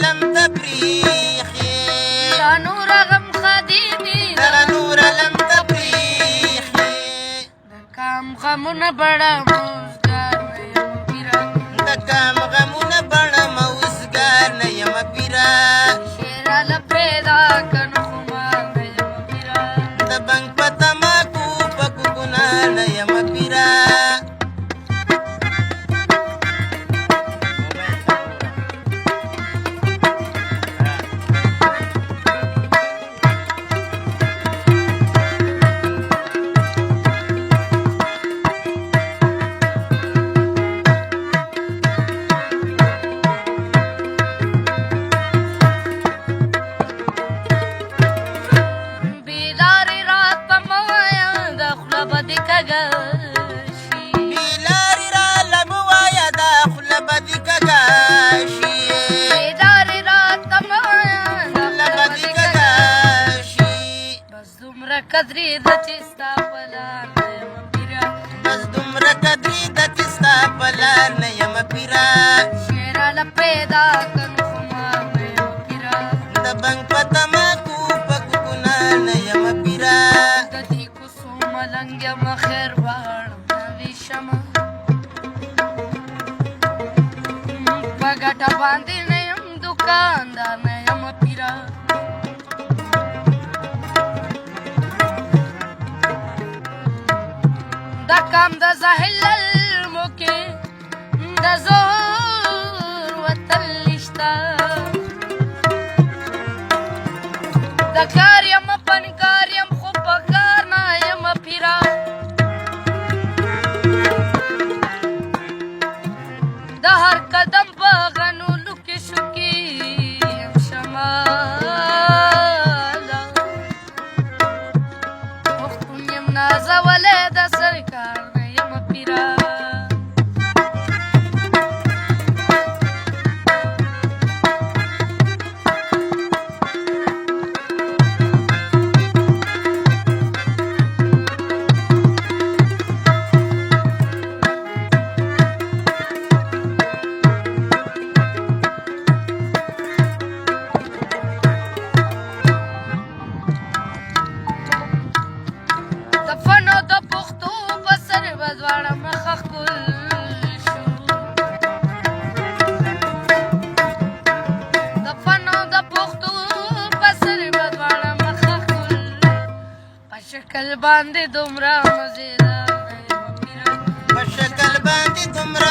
لم تبريخي دا نور غم خديني دغه نور لم تبريخي دا کام غمونه بڑا موزګار نه یم پیرا د کام غمونه بڼه موزګار نه یم پیرا شیرا له پیدا کن خو ما نه یم پیرا د بنګ په تماکو په ګناه نه یم پیرا بیلاری رات په موایا د خوله به دې کږه شي بیلاری را لږ ووایه دا خوله به دې کږه شي بیلاری رات په موایا د خوله خوله به به دې دې کږه شي بس دومره قدرې ده چې ستا په لار نه یم پیرا بس دومره قدرې ده چې ستا په لار نه یم پیرا شیرا له پیدا کن خو ما نه یم پیرا د بنګ په تماکو په ګناه نه یم پیرا د دې کوڅو ملنګ یم خیر غواړم نوې شمه په ګټه باندې نه یم دوکاندار نه یم پیرا دا کام د زاهل المو کې د زور وتل نشته د کار یم پنکار یم خو په کار نه یم پیرا د هر قدم په غنولو کې شوکي یم شماله پښتون یم نازولی د سرکار نه یم پیرا د فن او د پښتو په سر به دواړه مخه ښکل شو د فن او د پښتو په سر به دواړه مخه ښکل په شکل باندې دومره مزېدار نه یم پیرا په شکل باندې دومره